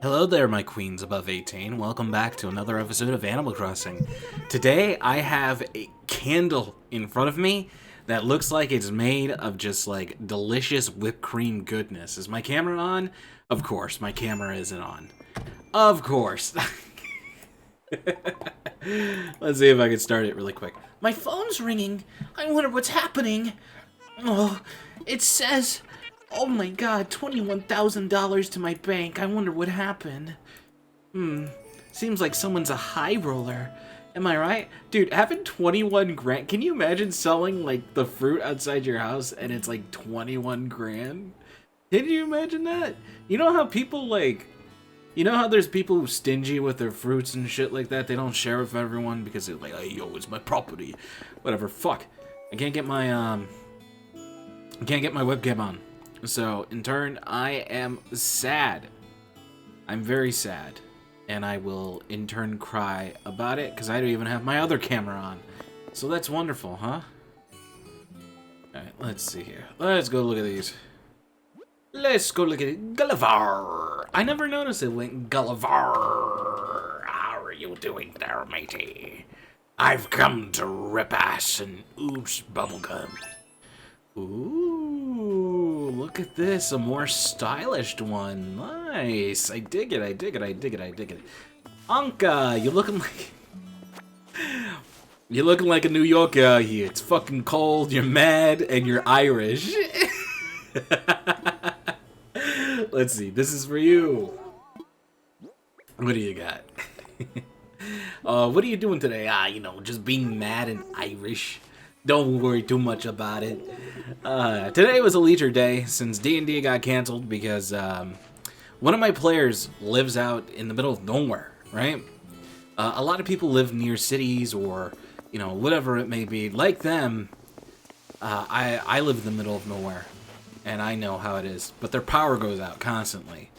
Hello there, my queens above 18. Welcome back to another episode of Animal Crossing. Today, I have a candle in front of me that looks like it's made of just, like, delicious whipped cream goodness. Is my camera on? Of course, my camera isn't on. Of course. Let's see if I can start it really quick. My phone's ringing. I wonder what's happening. Oh, it says... Oh my god, $21,000 to my bank. I wonder what happened. Seems like someone's a high roller. Am I right? Dude, having 21 grand. Can you imagine selling, like, the fruit outside your house and it's like 21 grand? Can you imagine that? You know how people, like... You know how there's people who stingy with their fruits and shit like that? They don't share with everyone because they're like, hey, yo, it's my property. Whatever, fuck. I can't get my webcam on. So, in turn, I am sad. I'm very sad. And I will, in turn, cry about it, because I don't even have my other camera on. So that's wonderful, huh? Alright, let's see here. Let's go look at these. Let's go look at it. Gulliver! I never noticed it went Gulliver. How are you doing there, matey? I've come to rip ass and ooze bubblegum. Ooh, look at this, a more stylish one. Nice. I dig it, I dig it, I dig it, I dig it. Anka, you're looking like a New Yorker out here. It's fucking cold, you're mad, and you're Irish. Let's see, this is for you. What do you got? What are you doing today? You know, just being mad and Irish. Don't worry too much about it. Today was a leisure day since D&D got canceled because one of my players lives out in the middle of nowhere, right? A lot of people live near cities or, you know, whatever it may be. Like them, I live in the middle of nowhere, and I know how it is. But their power goes out constantly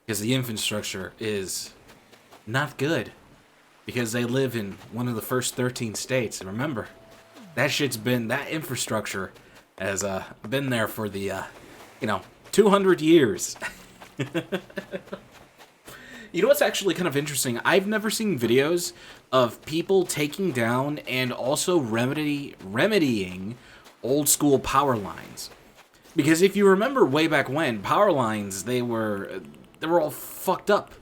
because the infrastructure is not good because they live in one of the first 13 states. And remember, that infrastructure has been there for the, 200 years. You know what's actually kind of interesting? I've never seen videos of people taking down and also remedying old school power lines. Because if you remember way back when, power lines, they were all fucked up.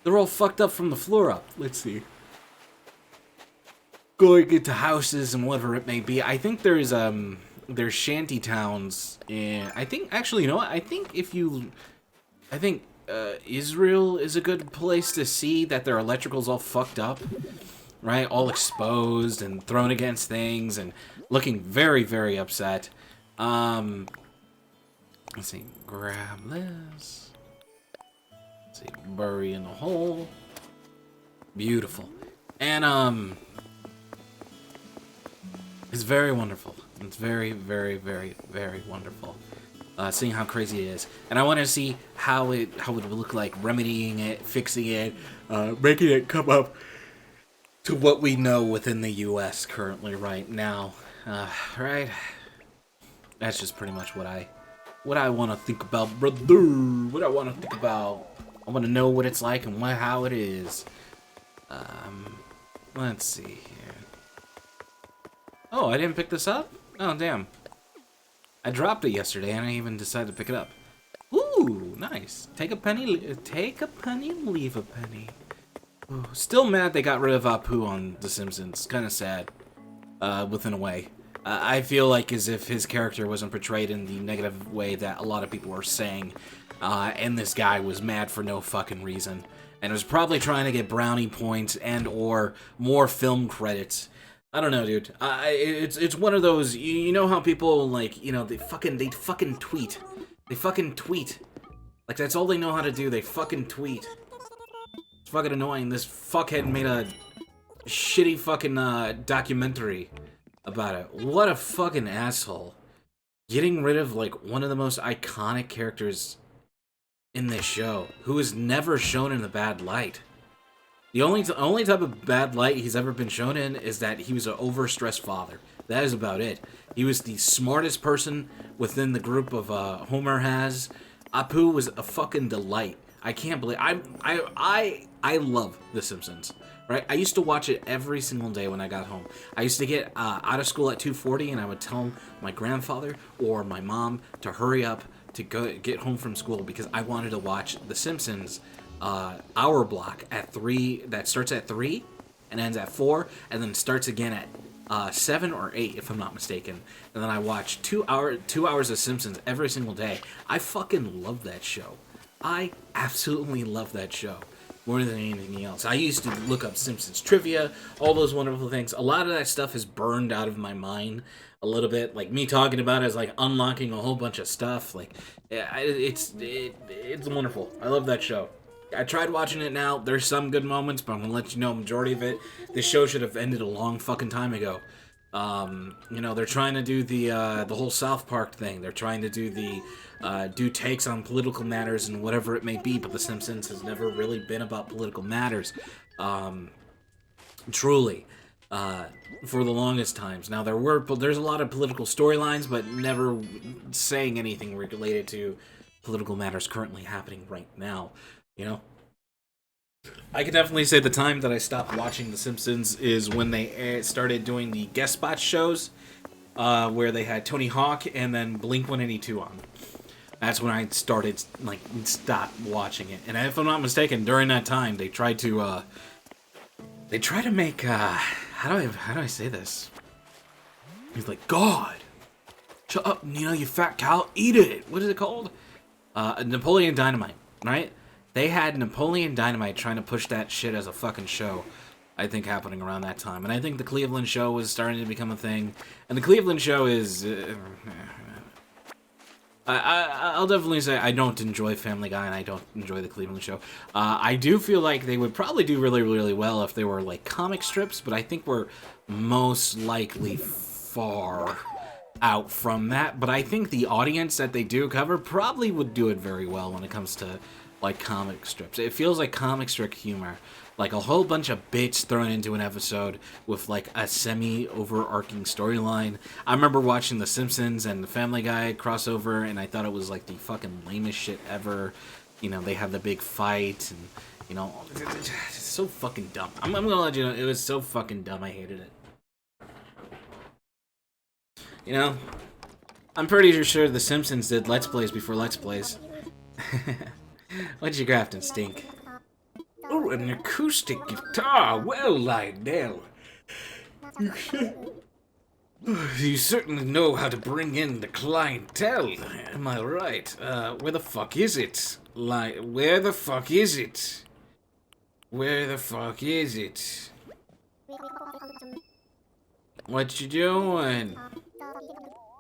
They were all fucked up from the floor up. Let's see. Going into houses and whatever it may be. I think there's shanty towns in, I think, actually, you know what? I think Israel is a good place to see that their electrical's all fucked up, right? All exposed and thrown against things and looking very, very upset. Let's see, grab this. Let's see, bury in the hole. Beautiful. And, it's very wonderful. It's very, very, very, very wonderful. Seeing how crazy it is. And I want to see how it would look like remedying it, fixing it, making it come up to what we know within the U.S. currently right now. Right? That's just pretty much what I want to think about, brother. What I want to think about. I want to know what it's like and how it is. Let's see here. Oh, I didn't pick this up? Oh, damn. I dropped it yesterday and I even decided to pick it up. Ooh, nice. Take a penny, leave a penny. Ooh, still mad they got rid of Apu on The Simpsons. Kind of sad, within a way. I feel like as if his character wasn't portrayed in the negative way that a lot of people were saying. And this guy was mad for no fucking reason. And was probably trying to get brownie points and or more film credits. I don't know, dude. It's one of those. You know how people like, you know, they fucking tweet. They fucking tweet. Like that's all they know how to do. They fucking tweet. It's fucking annoying. This fuckhead made a shitty fucking documentary about it. What a fucking asshole. Getting rid of like one of the most iconic characters in this show, who is never shown in a bad light. The only type of bad light he's ever been shown in is that he was an overstressed father. That is about it. He was the smartest person within the group of Homer has. Apu was a fucking delight. I can't believe I love The Simpsons. Right? I used to watch it every single day when I got home. I used to get out of school at 2:40, and I would tell my grandfather or my mom to hurry up to go get home from school because I wanted to watch The Simpsons hour block at 3. That starts at 3 and ends at 4, and then starts again at 7 or 8, if I'm not mistaken. And then I watch 2 hours of Simpsons every single day. I fucking love that show. I absolutely love that show more than anything else. I used to look up Simpsons trivia, all those wonderful things. A lot of that stuff is burned out of my mind a little bit. Like, me talking about it is like unlocking a whole bunch of stuff. Like, it's wonderful. I love that show. I tried watching it now. There's some good moments, but I'm gonna let you know, majority of it, this show should have ended a long fucking time ago. You know, they're trying to do the whole South Park thing. They're trying to do do takes on political matters and whatever it may be, but The Simpsons has never really been about political matters. Truly. For the longest times. Now, there's a lot of political storylines, but never saying anything related to political matters currently happening right now. You know? I can definitely say the time that I stopped watching The Simpsons is when they started doing the guest spot shows, where they had Tony Hawk and then Blink-182 on. That's when I started, like, stopped watching it. And if I'm not mistaken, during that time, they tried to make, how do I say this? He's like, God, shut up, you fat cow, eat it. What is it called? Napoleon Dynamite, right? They had Napoleon Dynamite trying to push that shit as a fucking show, I think, happening around that time. And I think the Cleveland Show was starting to become a thing. And the Cleveland Show is... I'll definitely say I don't enjoy Family Guy and I don't enjoy the Cleveland Show. I do feel like they would probably do really, really well if they were like comic strips, but I think we're most likely far out from that. But I think the audience that they do cover probably would do it very well when it comes to like comic strips. It feels like comic strip humor. Like a whole bunch of bits thrown into an episode with like a semi-overarching storyline. I remember watching The Simpsons and the Family Guy crossover, and I thought it was like the fucking lamest shit ever. You know, they had the big fight, and you know, it's so fucking dumb. I'm gonna let you know, it was so fucking dumb. I hated it. You know, I'm pretty sure The Simpsons did Let's Plays before Let's Plays. What'd you craft and stink? Oh, an acoustic guitar. Well, Lionel. You certainly know how to bring in the clientele. Am I right? Where the fuck is it? Where the fuck is it? Where the fuck is it? What you doing?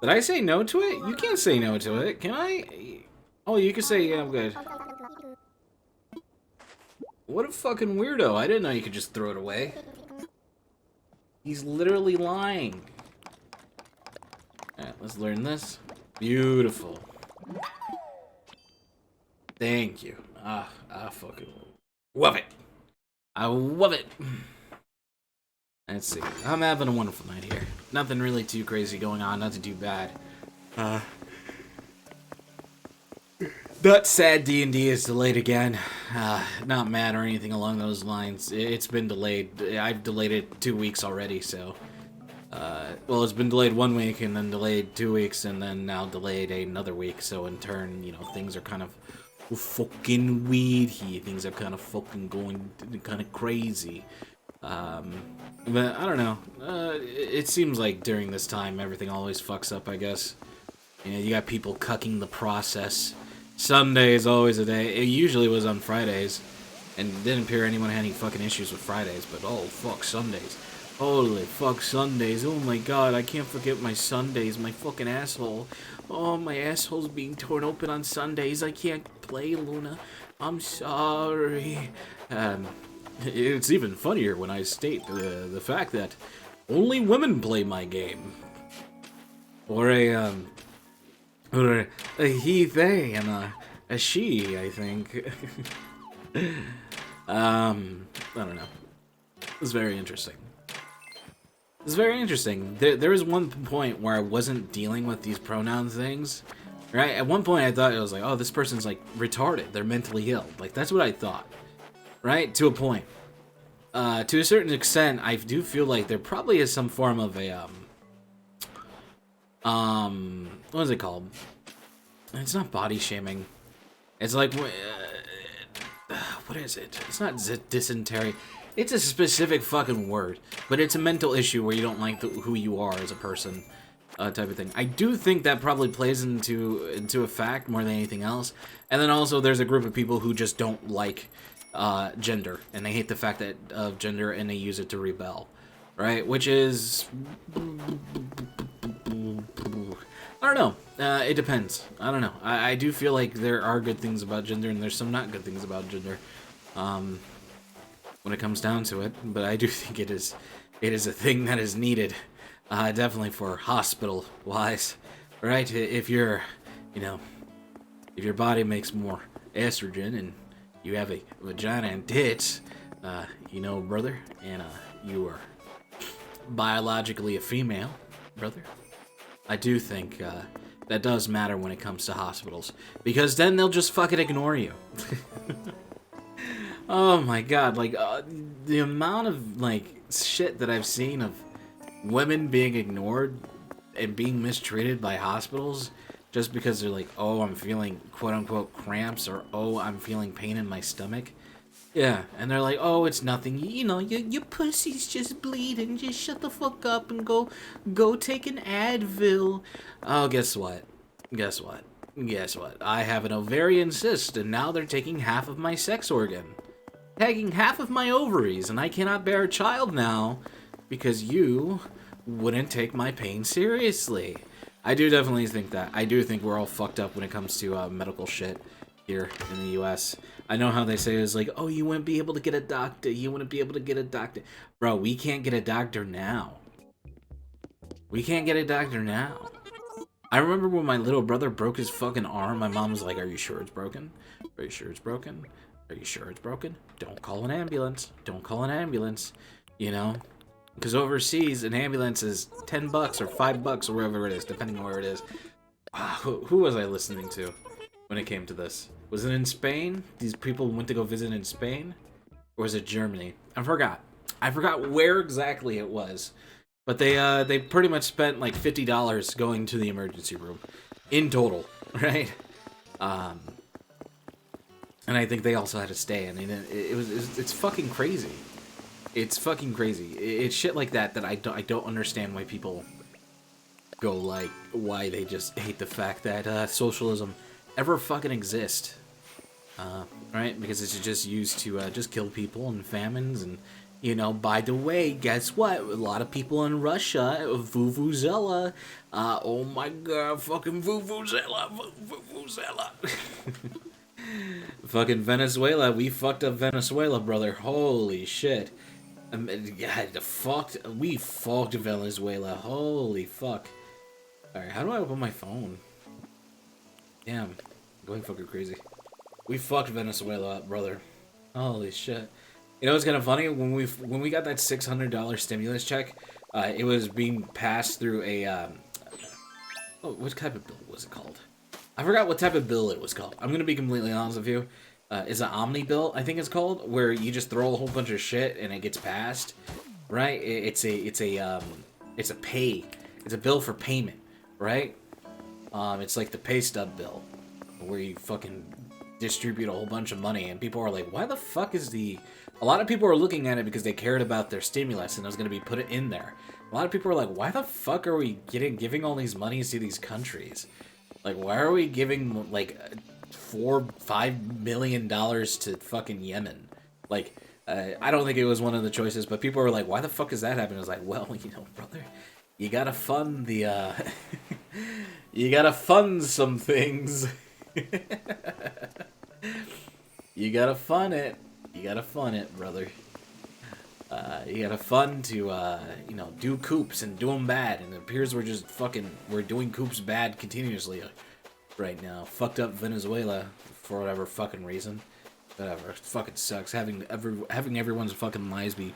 Did I say no to it? You can't say no to it, can I? Oh, you can say, yeah, I'm good. What a fucking weirdo. I didn't know you could just throw it away. He's literally lying. Alright, let's learn this. Beautiful. Thank you. I fucking love it. I love it. Let's see. I'm having a wonderful night here. Nothing really too crazy going on. Nothing too bad. That sad D&D is delayed again. Not mad or anything along those lines. It's been delayed. I've delayed it 2 weeks already, so... well, it's been delayed 1 week, and then delayed 2 weeks, and then now delayed another week. So in turn, you know, things are kind of fucking weird here. Things are kind of fucking going kind of crazy. But I don't know. It seems like during this time, everything always fucks up, I guess. You know, you got people cucking the process. Sunday is always a day. It usually was on Fridays. And it didn't appear anyone had any fucking issues with Fridays. But oh, fuck Sundays. Holy fuck Sundays. Oh my god, I can't forget my Sundays. My fucking asshole. Oh, my asshole's being torn open on Sundays. I can't play, Luna. I'm sorry. It's even funnier when I state the fact that only women play my game. Or a he, they, and a she, I think. I don't know. It's very interesting. It's very interesting. There was one point where I wasn't dealing with these pronoun things, right? At one point, I thought it was like, oh, this person's like retarded. They're mentally ill. Like that's what I thought, right? To a point. To a certain extent, I do feel like there probably is some form of a what is it called? It's not body shaming. It's like what is it? It's not dysentery. It's a specific fucking word, but it's a mental issue where you don't like who you are as a person, type of thing. I do think that probably plays into a fact more than anything else. And then also there's a group of people who just don't like gender, and they hate the fact that of gender, and they use it to rebel, right? Which is, I don't know. It depends. I don't know. I do feel like there are good things about gender, and there's some not good things about gender. When it comes down to it, but I do think it is a thing that is needed, definitely for hospital-wise, right? If you're, if your body makes more estrogen and you have a vagina and tits, brother, and you are biologically a female, brother, I do think that does matter when it comes to hospitals, because then they'll just fucking ignore you. Oh my god, like, the amount of, like, shit that I've seen of women being ignored and being mistreated by hospitals just because they're like, oh, I'm feeling quote-unquote cramps, or oh, I'm feeling pain in my stomach. Yeah, and they're like, oh, it's nothing, your pussy's just bleeding, just shut the fuck up and go take an Advil. Oh, guess what? Guess what? I have an ovarian cyst, and now they're taking half of my sex organ. Taking half of my ovaries, and I cannot bear a child now because you wouldn't take my pain seriously. I do definitely think that. I do think we're all fucked up when it comes to medical shit here in the U.S. I know how they say it's like, oh, you wouldn't be able to get a doctor. You wouldn't be able to get a doctor. Bro, we can't get a doctor now. We can't get a doctor now. I remember when my little brother broke his fucking arm, my mom was like, are you sure it's broken? Are you sure it's broken? Are you sure it's broken? Don't call an ambulance. Don't call an ambulance. Because overseas, an ambulance is $10 or $5 or wherever it is, depending on where it is. Who was I listening to when it came to this? Was it in Spain? These people went to go visit in Spain? Or was it Germany? I forgot. I forgot where exactly it was. But they pretty much spent like $50 going to the emergency room. In total, right? And I think they also had to stay. I mean, it's fucking crazy. It's fucking crazy. It's shit like that I don't understand why people go like, why they just hate the fact that socialism ever fucking exists. Right? Because it's just used to just kill people and famines and, by the way, guess what? A lot of people in Russia, Vuvuzela, oh my god, fucking Vuvuzela. Fucking Venezuela, we fucked up Venezuela, brother. Holy shit. We fucked Venezuela. Holy fuck. Alright, how do I open my phone? Damn, I'm going fucking crazy. We fucked Venezuela up, brother. Holy shit. It's kind of funny, when we got that $600 stimulus check, it was being passed through a, what type of bill was it called? I forgot what type of bill it was called. I'm gonna be completely honest with you. It's an Omni bill, I think it's called, where you just throw a whole bunch of shit and it gets passed, right? It's a bill for payment, right? It's like the pay stub bill, where you fucking distribute a whole bunch of money, and people are like, why the fuck is a lot of people are looking at it because they cared about their stimulus and it was going to be put in there. A lot of people are like, why the fuck are we giving all these monies to these countries? Like, why are we giving, like, $4-5 million to fucking Yemen? Like, I don't think it was one of the choices, but people were like, why the fuck is that happening? I was like, well, brother, you gotta fund the, you gotta fund some things. You gotta fund it. You gotta fund it, brother. You gotta fund to, do coups and do them bad. And it appears we're doing coups bad continuously right now. Fucked up Venezuela for whatever fucking reason. Whatever. It fucking sucks. Having everyone's fucking lives be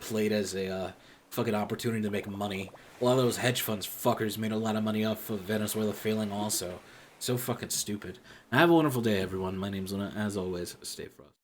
played as a, fucking opportunity to make money. A lot of those hedge funds fuckers made a lot of money off of Venezuela failing also. So fucking stupid. Have a wonderful day, everyone. My name's Luna. As always, stay frosty.